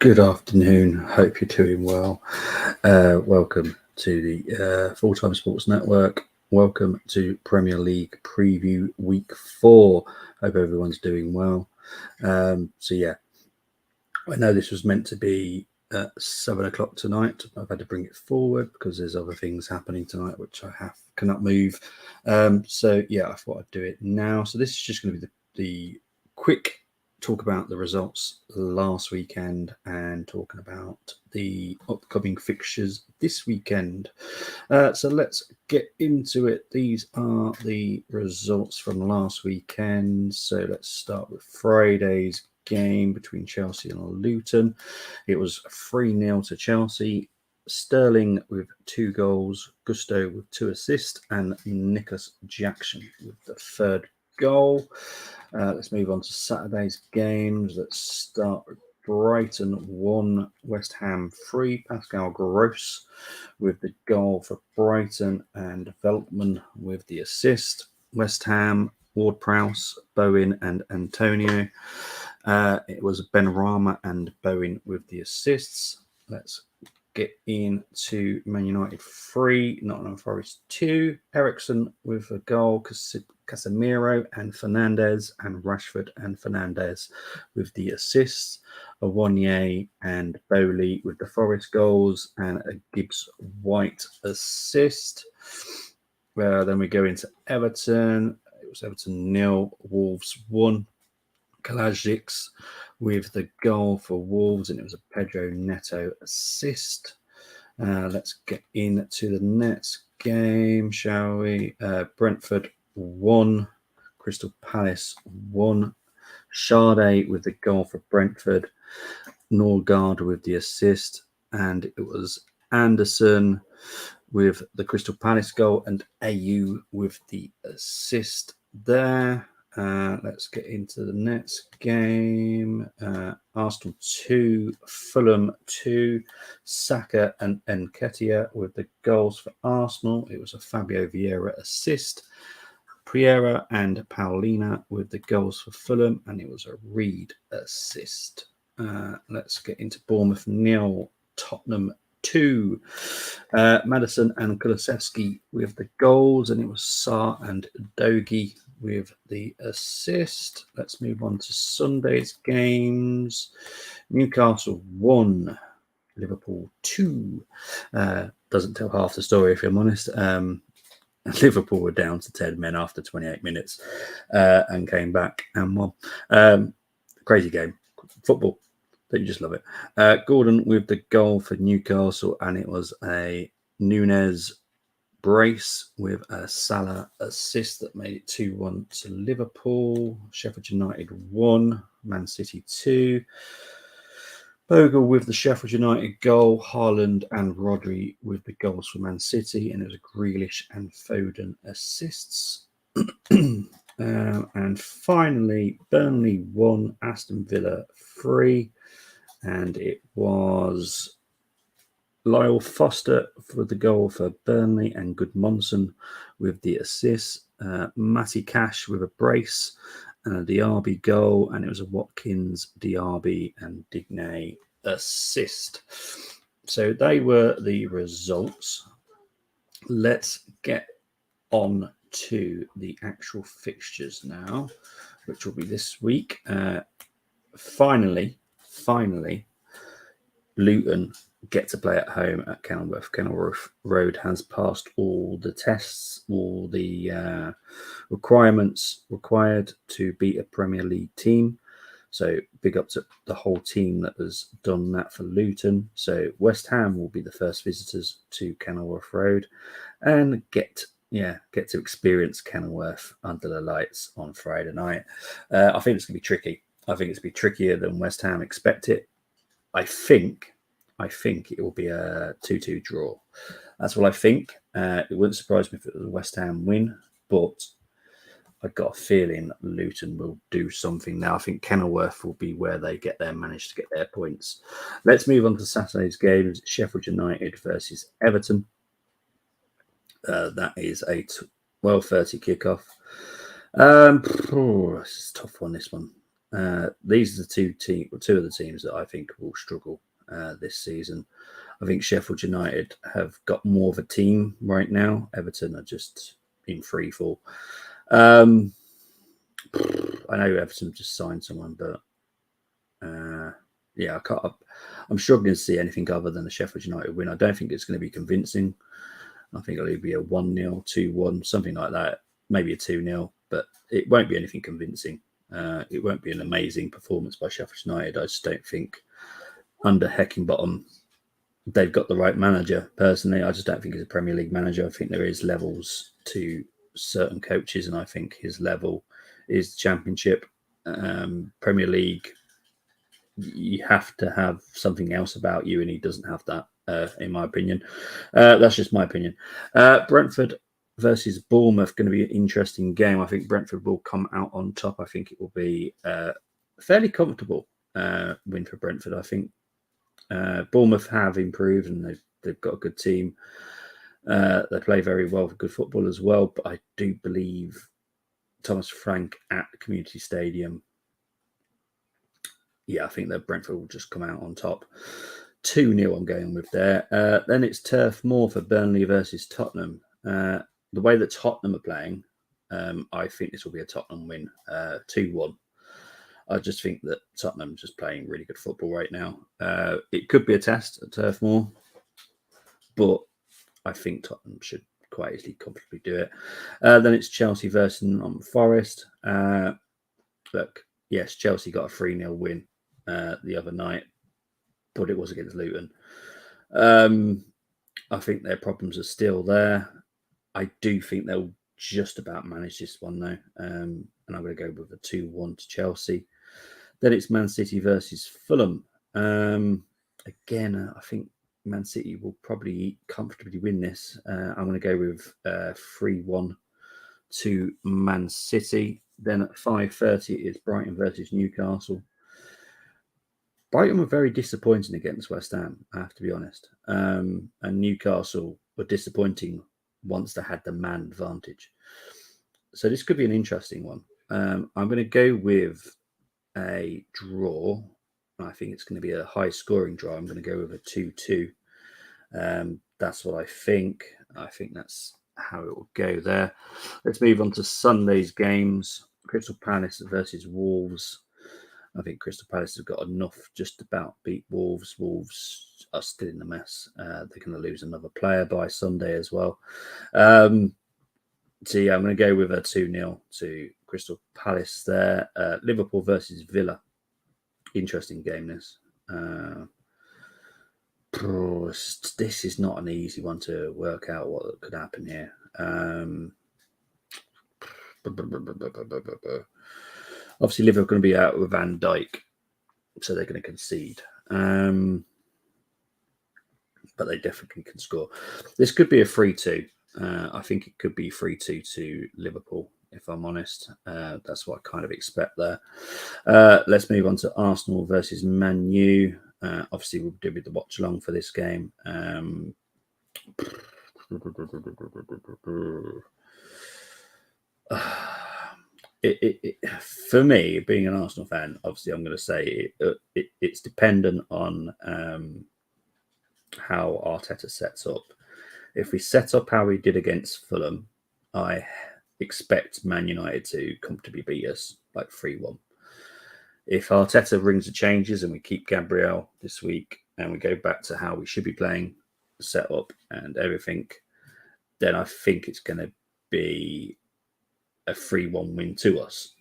Good afternoon. Hope you're doing well. Welcome to the Full Time Sports Network. Welcome to Premier League Preview Week 4. Hope everyone's doing well. I know this was meant to be at 7 o'clock tonight. I've had to bring it forward because there's other things happening tonight which I cannot move. I thought I'd do it now. So this is just going to be the quick talk about the results last weekend and talking about the upcoming fixtures this weekend. So let's get into it. These are the results from last weekend. So let's start with Friday's game between Chelsea and Luton. It was 3-0 to Chelsea. Sterling with 2 goals, Gusto with 2 assists, and Nicholas Jackson with the 3rd goal. Let's move on to Saturday's games. Let's start with Brighton 1, West Ham 3. Pascal Gross with the goal for Brighton and Veltman with the assist. West Ham, Ward-Prowse, Bowen and Antonio. It was Benrahma and Bowen with the assists. Let's get into Man United 3, Nottingham Forest 2. Ericsson with a goal, Casemiro and Fernandes, and Rashford and Fernandes with the assists. Awoniyi and Bowley with the Forest goals, and a Gibbs-White assist. Then we go into Everton. It was Everton 0, Wolves 1. Kalajic with the goal for Wolves, and it was a Pedro Neto assist. Let's get into the next game, shall we? Brentford 1, Crystal Palace 1. Sade with the goal for Brentford, Norgard with the assist, and it was Anderson with the Crystal Palace goal and AU with the assist there. Let's get into the next game. Arsenal 2, Fulham 2. Saka and Nketiah with the goals for Arsenal. It was a Fabio Vieira assist. Priera and Paulina with the goals for Fulham, and it was a Reed assist. Let's get into Bournemouth 0, Tottenham 2. Madison and Kulusevski with the goals, and it was Sarr and Dogi with the assist. Let's move on to Sunday's games. Newcastle 1, Liverpool 2. Doesn't tell half the story, if I'm honest. Liverpool were down to 10 men after 28 minutes and came back and won. Crazy game. Football. Don't you just love it? Gordon with the goal for Newcastle, and it was a Nunes brace with a Salah assist that made it 2-1 to Liverpool. Sheffield United 1, Man City 2. Bogle with the Sheffield United goal, Haaland and Rodri with the goals for Man City, and it was Grealish and Foden assists. And finally, Burnley 1, Aston Villa 3, and it was Lyle Foster for the goal for Burnley and Goodmanson with the assist. Matty Cash with a brace and a Diaby goal, and it was a Watkins, Diaby and Digne assist. So they were the results. Let's get on to the actual fixtures now, which will be this week. Finally, Luton get to play at home at Kenilworth. Kenilworth Road has passed all the tests, all the requirements required to beat a Premier League team. So big up to the whole team that has done that for Luton. So West Ham will be the first visitors to Kenilworth Road and get to experience Kenilworth under the lights on Friday night. I think it's going to be tricky. I think it's going to be trickier than West Ham expect it. I think it will be a 2-2 draw. That's what I think. It wouldn't surprise me if it was a West Ham win, but I've got a feeling Luton will do something now. I think Kenilworth will be where they manage to get their points. Let's move on to Saturday's games. Sheffield United versus Everton. That is a 12:30 kickoff. It's a tough one, this one. These are two of the teams that I think will struggle this season. I think Sheffield United have got more of a team right now. Everton are just in free fall. I know Everton just signed someone, but yeah, I'm struggling to see anything other than a Sheffield United win. I don't think it's going to be convincing. I think it'll be a 1-0, 2-1, something like that. Maybe a 2-0, but it won't be anything convincing. It won't be an amazing performance by Sheffield United. I just don't think under Heckingbottom they've got the right manager. Personally, I just don't think he's a Premier League manager. I think there is levels to certain coaches, and I think his level is Championship. Premier League, you have to have something else about you, and he doesn't have that, in my opinion. That's just my opinion. Brentford versus Bournemouth, going to be an interesting game. I think Brentford will come out on top. I think it will be a fairly comfortable win for Brentford. I think Bournemouth have improved, and they've got a good team. They play very well for good football as well. But I do believe Thomas Frank at the Community Stadium. Yeah, I think that Brentford will just come out on top. 2-0 I'm going with there. Then it's Turf Moor for Burnley versus Tottenham. The way that Tottenham are playing, I think this will be a Tottenham win, 2-1. I just think that Tottenham's just playing really good football right now. It could be a test at Turf Moor, but I think Tottenham should quite easily, comfortably do it. Then it's Chelsea versus Nottingham Forest. Look, yes, Chelsea got a 3-0 win the other night, but it was against Luton. I think their problems are still there. I do think they'll just about manage this one, though. And I'm going to go with a 2-1 to Chelsea. Then it's Man City versus Fulham. Again, I think Man City will probably comfortably win this. I'm going to go with 3-1 to Man City. Then at 5:30 is Brighton versus Newcastle. Brighton were very disappointing against West Ham, I have to be honest. And Newcastle were disappointing once they had the man advantage. So this could be an interesting one. I'm going to go with a draw. I think it's going to be a high scoring draw. I'm going to go with a 2-2. That's what I think. I think that's how it will go there. Let's move on to Sunday's games. Crystal Palace versus Wolves. I think Crystal Palace have got enough just about beat Wolves. Wolves are still in the mess. They're going to lose another player by Sunday as well. So yeah, I'm going to go with a 2-0 to Crystal Palace there. Liverpool versus Villa. Interesting game, this. This is not an easy one to work out what could happen here. Obviously, Liverpool are going to be out with Van Dijk, so they're going to concede. But they definitely can score. This could be a 3-2. I think it could be 3-2 to Liverpool, if I'm honest. That's what I kind of expect there. Let's move on to Arsenal versus Man U. Obviously, we'll do with the watch along for this game. For me, being an Arsenal fan, obviously, I'm going to say it's dependent on how Arteta sets up. If we set up how we did against Fulham, I expect Man United to comfortably beat us like 3-1. If Arteta brings the changes and we keep Gabriel this week and we go back to how we should be playing, set up and everything, then I think it's going to be a 3-1 win to us.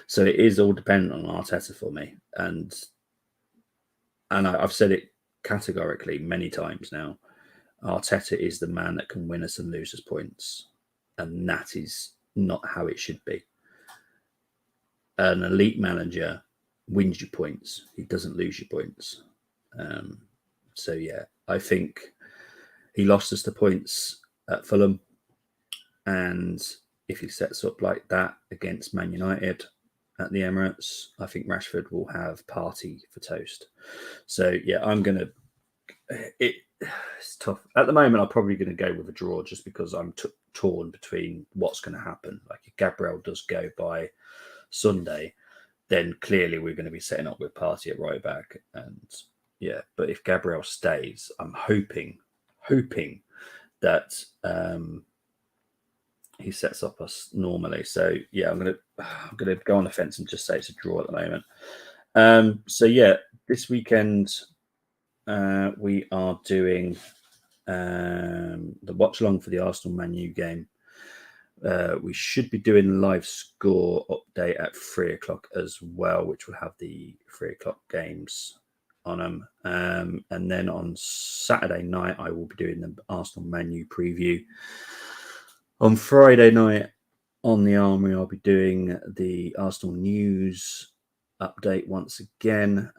So it is all dependent on Arteta for me. And I've said it categorically many times now. Arteta is the man that can win us and lose us points. And that is not how it should be. An elite manager wins you points. He doesn't lose you points. So, yeah, I think he lost us the points at Fulham. And if he sets up like that against Man United at the Emirates, I think Rashford will have party for toast. So, yeah, I'm going to... It's tough. At the moment, I'm probably going to go with a draw just because I'm torn between what's going to happen. Like if Gabriel does go by Sunday, then clearly we're going to be setting up with Party at right back. And yeah, but if Gabriel stays, I'm hoping that he sets up us normally. So yeah, I'm gonna go on the fence and just say it's a draw at the moment. So yeah, this weekend we are doing the watch along for the Arsenal Man U game. We should be doing live score update at 3:00 as well, which will have the 3:00 games on them. And then on Saturday night, I will be doing the Arsenal Man U preview. On Friday night on the Armory, I'll be doing the Arsenal news update once again.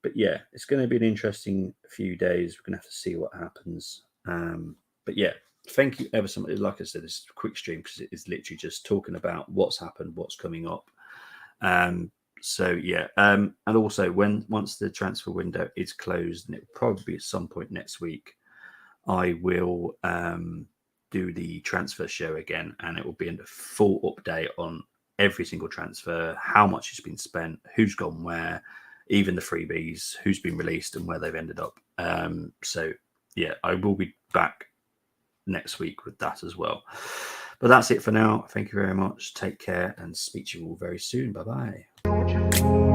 But yeah, it's going to be an interesting few days. We're going to have to see what happens. But yeah, thank you ever so much. Like I said, this is a quick stream because it is literally just talking about what's happened, what's coming up. So yeah, and also once the transfer window is closed, and it will probably be at some point next week, I will do the transfer show again, and it will be a full update on every single transfer, how much has been spent, who's gone where, even the freebies, who's been released and where they've ended up. So yeah, I will be back next week with that as well. But that's it for now. Thank you very much. Take care and speak to you all very soon. Bye-bye.